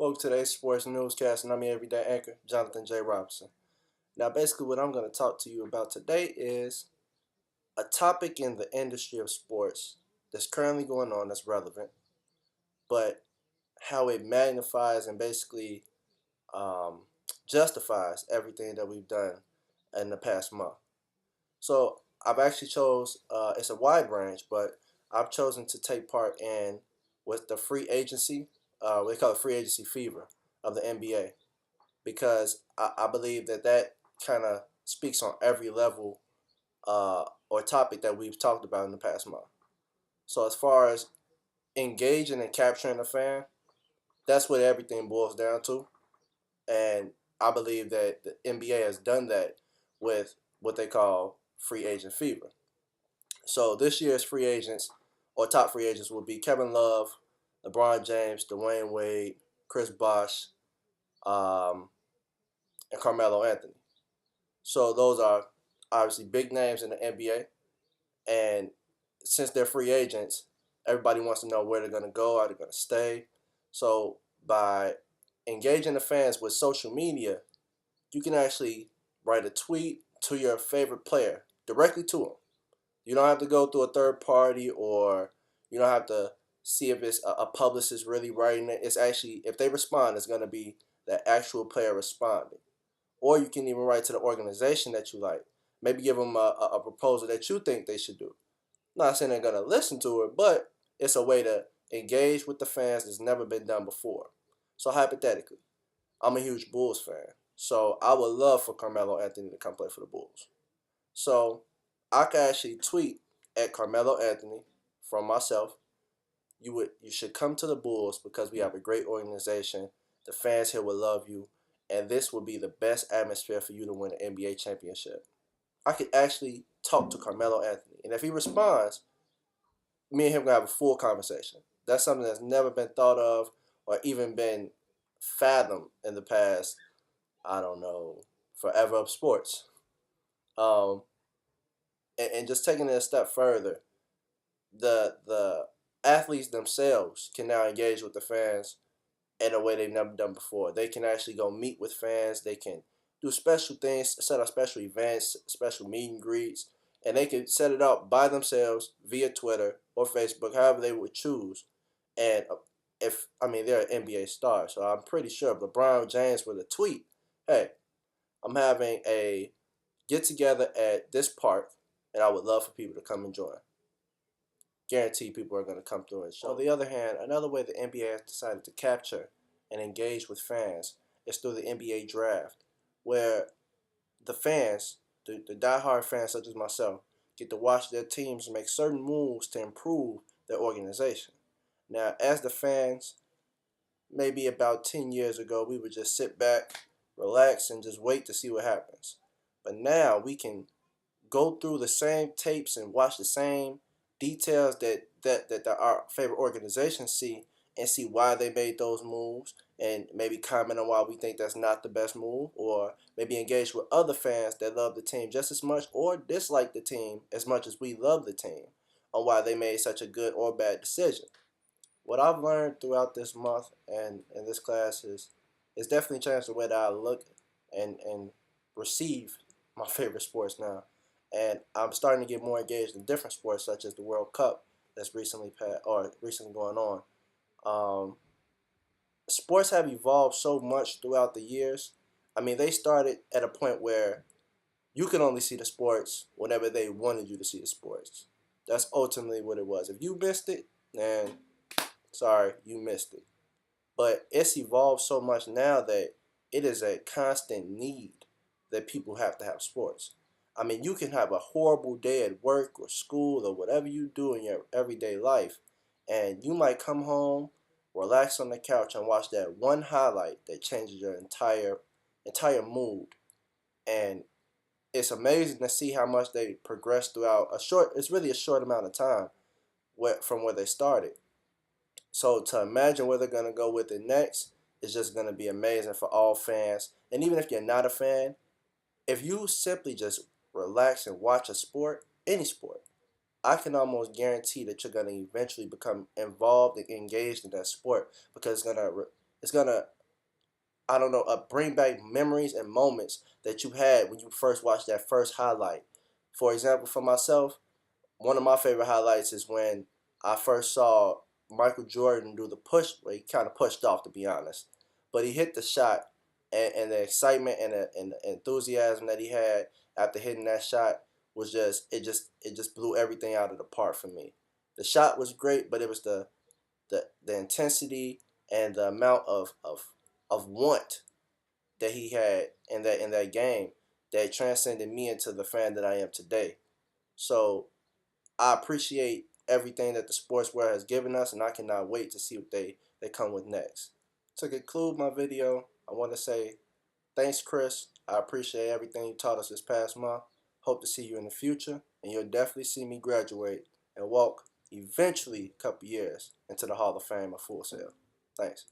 Welcome to today's sports newscast, and I'm your everyday anchor, Jonathan J. Robinson. Now, basically, what I'm going to talk to you about today is a topic in the industry of sports that's currently going on that's relevant, but how it magnifies and basically um, justifies everything that we've done in the past month. So, I've actually chose, it's a wide range, but I've chosen to take part in with the free agency, we call it free agency fever of the NBA, because I believe that kind of speaks on every level or topic that we've talked about in the past month. So as far as engaging and capturing a fan, that's what everything boils down to. And I believe that the NBA has done that with what they call free agent fever. So this year's free agents or top free agents will be Kevin Love, LeBron James, Dwayne Wade, Chris Bosh, um, and Carmelo Anthony. So those are obviously big names in the NBA, and since they're free agents, everybody wants to know where they're going to go, are they going to stay. So by engaging the fans with social media, you can actually write a tweet to your favorite player directly to them. You don't have to go through a third party, or you don't have to see if it's a publicist really writing it. It's actually, if they respond, it's going to be the actual player responding. Or you can even write to the organization that you like. Maybe give them a proposal that you think they should do. Not saying they're going to listen to it, but it's a way to engage with the fans that's never been done before. So hypothetically, I'm a huge Bulls fan. So I would love for Carmelo Anthony to come play for the Bulls. So I could actually tweet at Carmelo Anthony from myself. You should come to the Bulls because we have a great organization. The fans here will love you, and this will be the best atmosphere for you to win an NBA championship. I could actually talk to Carmelo Anthony, and if he responds, me and him gonna have a full conversation. That's something that's never been thought of or even been fathomed in the past. I don't know, forever of sports. Um, and just taking it a step further, the athletes themselves can now engage with the fans in a way they've never done before. They can actually go meet with fans. They can do special things, set up special events, special meet and greets, and they can set it up by themselves via Twitter or Facebook, however they would choose. And if I mean they're an NBA star, so I'm pretty sure if LeBron James were to tweet, "Hey, I'm having a get together at this park, and I would love for people to come and join." Guarantee people are going to come through and show. On the other hand, another way the NBA has decided to capture and engage with fans is through the NBA draft, where the fans, the diehard fans such as myself, get to watch their teams make certain moves to improve their organization. Now, as the fans, maybe about 10 years ago, we would just sit back, relax, and just wait to see what happens. But now we can go through the same tapes and watch the same details that our favorite organizations see, and see why they made those moves, and maybe comment on why we think that's not the best move, or maybe engage with other fans that love the team just as much or dislike the team as much as we love the team on why they made such a good or bad decision. What I've learned throughout this month and in this class is definitely changed the way that I look and receive my favorite sports now. And I'm starting to get more engaged in different sports such as the World Cup that's recently passed or recently going on. Um, Sports have evolved so much throughout the years. I mean, they started at a point where you could only see the sports whenever they wanted you to see the sports. That's ultimately what it was. If you missed it, then sorry, you missed it. But it's evolved so much now that it is a constant need that people have to have sports. I mean, you can have a horrible day at work or school or whatever you do in your everyday life, and you might come home, relax on the couch, and watch that one highlight that changes your entire mood. And it's amazing to see how much they progress throughout a short. It's really a short amount of time from where they started. So to imagine where they're going to go with it next is just going to be amazing for all fans. And even if you're not a fan, if you simply just relax and watch a sport, any sport, I can almost guarantee that you're going to eventually become involved and engaged in that sport, because it's going to I don't know, bring back memories and moments that you had when you first watched that first highlight. For example, for myself, one of my favorite highlights is when I first saw Michael Jordan do the push. Well, he kind of pushed off, to be honest, but he hit the shot, and the excitement and the enthusiasm that he had after hitting that shot was just blew everything out of the park for me. The shot was great, but it was the intensity and the amount of want that he had in that game that transcended me into the fan that I am today. So I appreciate everything that the sports world has given us, and I cannot wait to see what they come with next. To conclude my video, I want to say thanks, Chris. I appreciate everything you taught us this past month. Hope to see you in the future, and you'll definitely see me graduate and walk eventually a couple years into the Hall of Fame of Full Sail. Thanks.